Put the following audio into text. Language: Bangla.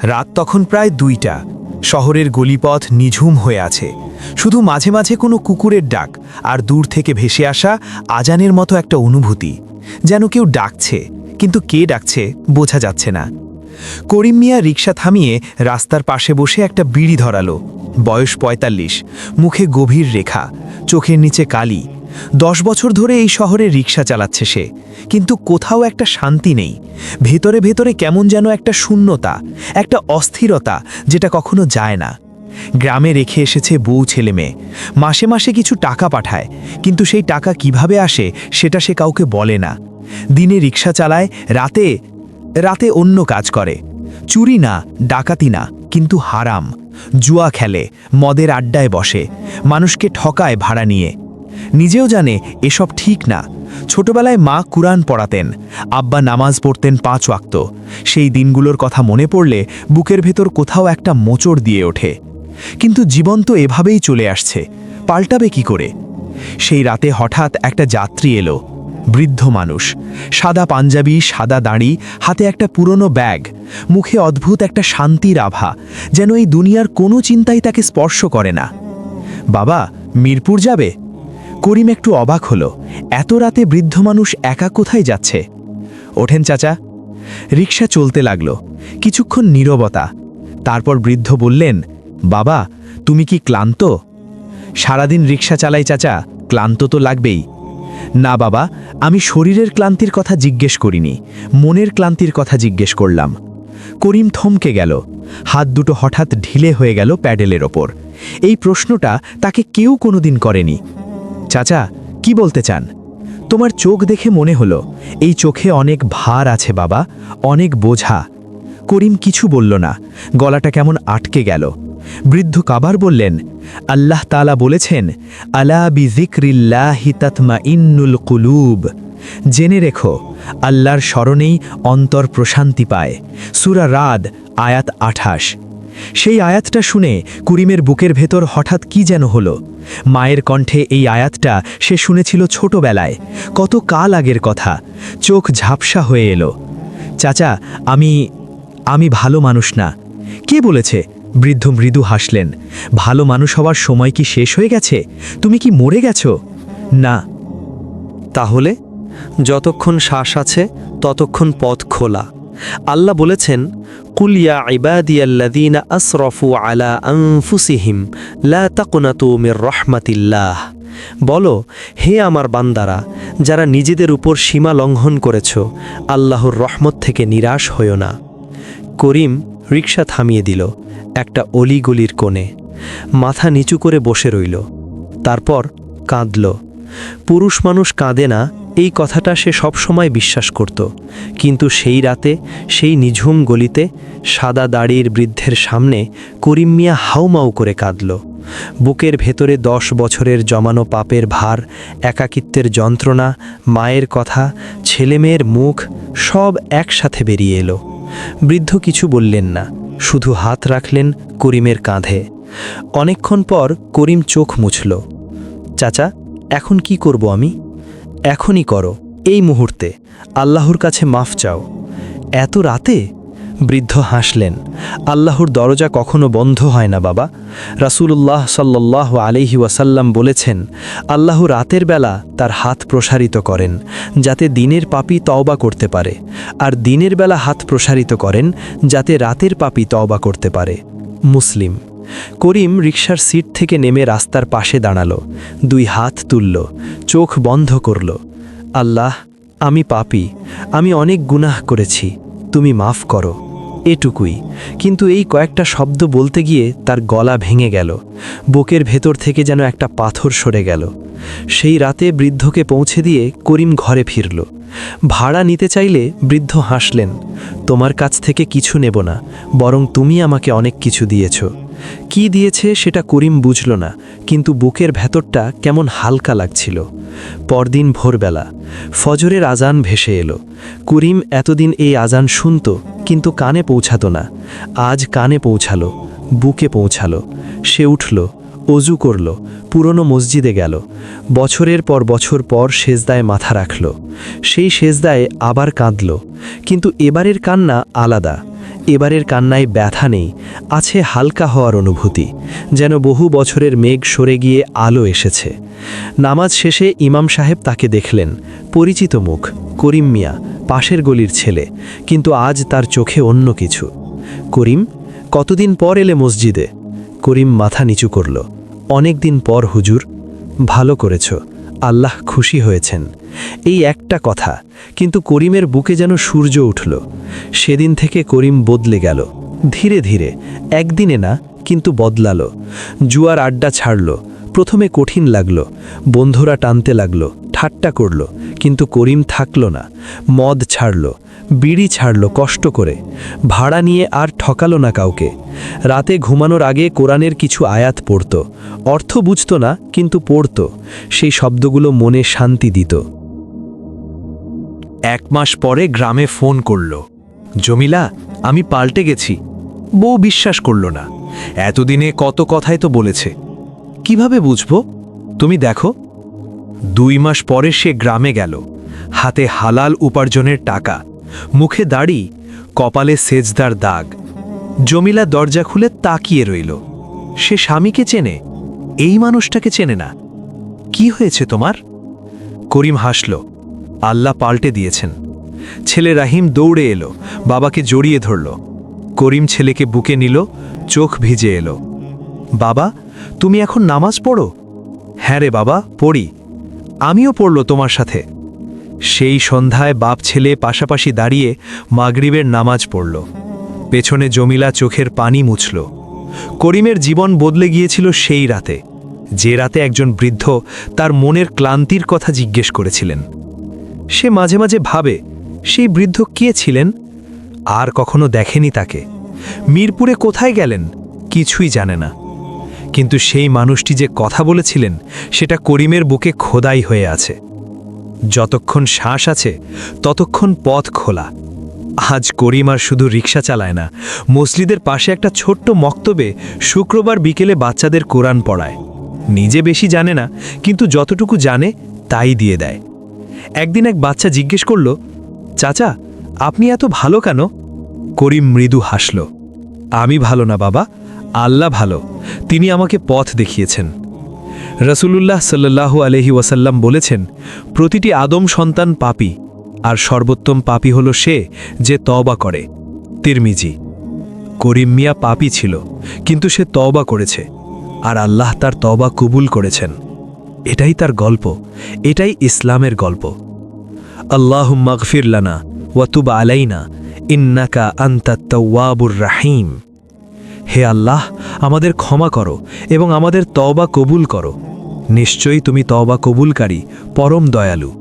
রাত তখন প্রায় 2টা। শহরের গলিপথ নিঝুম হয়ে আছে, শুধু মাঝে মাঝে কোনো কুকুরের ডাক আর দূর থেকে ভেসে আসা আজানের মতো একটা অনুভূতি, যেন কেউ ডাকছে, কিন্তু কে ডাকছে বোঝা যাচ্ছে না। করিম মিয়া রিকশা থামিয়ে রাস্তার পাশে বসে একটা বিড়ি ধরালো। বয়স ৪৫, মুখে গভীর রেখা, চোখের নিচে কালি। 10 বছর ধরে এই শহরে রিকশা চালাচ্ছে সে, কিন্তু কোথাও একটা শান্তি নেই। ভেতরে ভেতরে কেমন যেন একটা শূন্যতা, একটা অস্থিরতা, যেটা কখনো যায় না। গ্রামে রেখে এসেছে বউ ছেলে মেয়ে, মাসে মাসে কিছু টাকা পাঠায়, কিন্তু সেই টাকা কিভাবে আসে সেটা সে কাউকে বলে না। দিনে রিকশা চালায়, রাতে রাতে অন্য কাজ করে। চুরি না, ডাকাতি না, কিন্তু হারাম। জুয়া খেলে, মদের আড্ডায় বসে, মানুষকে ঠকায় ভাড়া নিয়ে। নিজেও জানে এসব ঠিক না। ছোটবেলায় মা কুরআন পড়াতেন, আব্বা নামাজ পড়তেন 5 ওয়াক্ত। সেই দিনগুলোর কথা মনে পড়লে বুকের ভেতর কোথাও একটা মোচড় দিয়ে ওঠে। কিন্তু জীবন তো এভাবেই চলে আসছে, পাল্টাবে কি করে? সেই রাতে হঠাৎ একটা যাত্রী এলো, বৃদ্ধ মানুষ, সাদা পাঞ্জাবি, সাদা দাড়ি, হাতে একটা পুরনো ব্যাগ, মুখে অদ্ভুত একটা শান্তির আভা, যেন এই দুনিয়ার কোনো চিন্তাই তাকে স্পর্শ করে না। বাবা, মিরপুর যাবে? করিম একটু অবাক হলো, এত রাতে বৃদ্ধ মানুষ একা কোথায় যাচ্ছে? ওঠেন চাচা। রিকশা চলতে লাগলো, কিছুক্ষণ নীরবতা। তারপর বৃদ্ধ বললেন, বাবা, তুমি কি ক্লান্ত? সারাদিন রিকশা চালাই চাচা, ক্লান্ত তো লাগবেই। না বাবা, আমি শরীরের ক্লান্তির কথা জিজ্ঞেস করিনি, মনের ক্লান্তির কথা জিজ্ঞেস করলাম। করিম থমকে গেল, হাত দুটো হঠাৎ ঢিলে হয়ে গেল প্যাডেলের ওপর। এই প্রশ্নটা তাকে কেউ কোনোদিন করেনি। চাচা, কি বলতে চান? তোমার চোখ দেখে মনে হলো এই চোখে অনেক ভার আছে বাবা, অনেক বোঝা। করিম কিছু বলল না, গলাটা কেমন আটকে গেল। বৃদ্ধ কাবার বললেন, আল্লাহ তাআলা বলেছেন, আলা বিযিকরিল্লাহি তাতমাইন্নুল কুলুব। জেনে রেখো, আল্লাহর স্মরণেই অন্তর প্রশান্তি পায়। সূরা রাদ, আয়াত 28। সেই আয়াতটা শুনে করিমের বুকের ভেতর হঠাৎ কি যেন হলো। মায়ের কণ্ঠে এই আয়াতটা সে শুনেছিল ছোটবেলায়, কত কাল আগের কথা। চোখ ঝাপসা হয়ে এলো। চাচা, আমি ভালো মানুষ না। কে বলেছে? বৃদ্ধ মৃদু হাসলেন। ভালো মানুষ হওয়ার সময় কি শেষ হয়ে গেছে? তুমি কি মরে গেছো? না। তাহলে যতক্ষণ শ্বাস আছে ততক্ষণ পথ খোলা। আল্লাহ বলেছেন, কুল ইয়া ইবাদিয়াল্লাযীনা আসরাফু আলা আনফুসিহিম লা তাকনাতু মির রাহমাতিল্লাহ। বলো, হে আমার বান্দারা, যারা নিজেদের উপর সীমা লঙ্ঘন করেছ, আল্লাহর রহমত থেকে নিরাশ হইও না। করিম রিকশা থামিয়ে দিল একটা অলিগলির কোণে, মাথা নিচু করে বসে রইল। তারপর কাঁদল। পুরুষ মানুষ কাঁদে না, এই কথাটা সে সবসময় বিশ্বাস করত, কিন্তু সেই রাতে, সেই নিঝুম গলিতে, সাদা দাড়ির বৃদ্ধের সামনে করিম মিয়া হাউমাউ করে কাঁদল। বুকের ভেতরে 10 বছরের জমানো পাপের ভার, একাকিত্বের যন্ত্রণা, মায়ের কথা, ছেলেমেয়ের মুখ, সব একসাথে বেরিয়ে এলো। বৃদ্ধ কিছু বললেন না, শুধু হাত রাখলেন করিমের কাঁধে। অনেকক্ষণ পর করিম চোখ মুছল। চাচা, এখন কি করব আমি? এখনই করো, এই মুহূর্তে আল্লাহর কাছে মাফ চাও। এত রাতে? বৃদ্ধ হাসলেন। আল্লাহর দরজা কখনো বন্ধ হয় না বাবা। রাসূলুল্লাহ সাল্লাল্লাহু আলাইহি ওয়াসাল্লাম বলেছেন, আল্লাহ রাতের বেলা তার হাত প্রসারিত করেন যাতে দিনের পাপী তওবা করতে পারে, আর দিনের বেলা হাত প্রসারিত করেন যাতে রাতের পাপী তওবা করতে পারে। মুসলিম। করিম রিকশার সিট থেকে নেমে রাস্তার পাশে দাঁড়ালো, 2 হাত তুলল, চোখ বন্ধ করল। আল্লাহ, আমি পাপী, আমি অনেক গুনাহ করেছি, তুমি মাফ করো। এটুকুই। কিন্তু এই কয়েকটা শব্দ বলতে গিয়ে তার গলা ভেঙে গেল। বুকের ভেতর থেকে যেন একটা পাথর সরে গেল। সেই রাতে বৃদ্ধকে পৌঁছে দিয়ে করিম ঘরে ফিরল। ভাড়া নিতে চাইলে বৃদ্ধ হাসলেন, তোমার কাছ থেকে কিছু নেব না, বরং তুমি আমাকে অনেক কিছু দিয়েছ। কি দিয়েছে সেটা করিম বুঝল না, কিন্তু বুকের ভেতরটা কেমন হালকা লাগছিল। পরদিন ভোরবেলা ফজরের আজান ভেসে এলো। করিম এতদিন এই আজান শুনত, কিন্তু কানে পৌঁছাতো না। আজ কানে পৌঁছালো, বুকে পৌঁছালো। সে উঠল, অজু করল, পুরনো মসজিদে গেল। বছরের পর বছর পর সেজদায় মাথা রাখল। সেই সেজদায় আবার কাঁদল, কিন্তু এবারের কান্না আলাদা। এবারের কান্নায় ব্যথা নেই, আছে হালকা হওয়ার অনুভূতি, যেন বহু বছরের মেঘ সরে গিয়ে আলো এসেছে। নামাজ শেষে ইমাম সাহেব তাকে দেখলেন, পরিচিত মুখ, করিম মিয়া, পাশের গলির ছেলে, কিন্তু আজ তার চোখে অন্য কিছু। করিম, কতদিন পর এলে মসজিদে? করিম মাথা নিচু করল। অনেক দিন পর হুজুর। ভালো করেছ, আল্লাহ খুশি হয়েছেন। এই একটা কথা, কিন্তু করিমের বুকে যেন সূর্য উঠল। সেদিন থেকে করিম বদলে গেল, ধীরে ধীরে, একদিনে না, কিন্তু বদলালো। জুয়ার আড্ডা ছাড়ল, প্রথমে কঠিন লাগলো, বন্ধুরা টানতে লাগলো, ঠাট্টা করল, কিন্তু করিম থাকল না। মদ ছাড়ল, বিড়ি ছাড়ল কষ্ট করে, ভাড়া নিয়ে আর ঠকালো না কাউকে। রাতে ঘুমানোর আগে কোরআনের কিছু আয়াত পড়ত, অর্থ বুঝত না, কিন্তু পড়ত। সেই শব্দগুলো মনে শান্তি দিত। 1 মাস পরে গ্রামে ফোন করল, জমিলা, আমি পাল্টে গেছি। বউ বিশ্বাস করল না। এতদিনে কত কথাই তো বলেছে, কিভাবে বুঝবো? তুমি দেখো। 2 মাস পরে সে গ্রামে গেল, হাতে হালাল উপার্জনের টাকা, মুখে দাড়ি, কপালে সেজদার দাগ। জমিলা দরজা খুলে তাকিয়ে রইল। সে স্বামীকে চেনে, এই মানুষটাকে চেনে না। কি হয়েছে তোমার? করিম হাসল, আল্লাহ পাল্টে দিয়েছেন। ছেলে রাহিম দৌড়ে এলো, বাবাকে জড়িয়ে ধরল। করিম ছেলেকে বুকে নিল, চোখ ভিজে এলো। বাবা, তুমি এখন নামাজ পড়ো? হ্যাঁ রে বাবা, পড়ি। আমিও পড়ল তোমার সাথে। সেই সন্ধ্যায় বাপ ছেলে পাশাপাশি দাঁড়িয়ে মাগরিবের নামাজ পড়ল। পেছনে জমিলা চোখের পানি মুছল। করিমের জীবন বদলে গিয়েছিল সেই রাতে, যে রাতে একজন বৃদ্ধ তার মনের ক্লান্তির কথা জিজ্ঞেস করেছিলেন। সে মাঝে মাঝে ভাবে, সেই বৃদ্ধ কে ছিলেন? আর কখনো দেখেনি তাকে। মিরপুরে কোথায় গেলেন কিছুই জানে না, কিন্তু সেই মানুষটি যে কথা বলেছিলেন সেটা করিমের বুকে খোদাই হয়ে আছে। যতক্ষণ শ্বাস আছে ততক্ষণ পথ খোলা। আজ করিম আর শুধু রিক্সা চালায় না, মসজিদের পাশে একটা ছোট্ট মক্তবে শুক্রবার বিকেলে বাচ্চাদের কোরআন পড়ায়। নিজে বেশি জানে না, কিন্তু যতটুকু জানে তাই দিয়ে দেয়। একদিন এক বাচ্চা জিজ্ঞেস করল, চাচা, আপনি এত ভালো কেন? করিম মৃদু হাসল, আমি ভালো না বাবা, আল্লাহ ভালো, তিনি আমাকে পথ দেখিয়েছেন। রসুলুল্লাহ সাল্লাল্লাহু আলাইহি ওয়াসাল্লাম বলেছেন, প্রতিটি আদম সন্তান পাপী, আর সর্বোত্তম পাপী হল সে যে তওবা করে। তিরমিজি। করিম মিয়া পাপী ছিল, কিন্তু সে তওবা করেছে, আর আল্লাহ তার তওবা কবুল করেছেন। এটাই তার গল্প, এটাই ইসলামের গল্প। আল্লাহুম্মা গফির লানা ওয়া তুব আলাইনা ইন্নাকা আনতাত তাওয়াবুর রাহিম। হে আল্লাহ, আমাদের ক্ষমা করো এবং আমাদের তওবা কবুল করো। নিশ্চয়ই তুমি তওবা কবুলকারী, পরম দয়ালু।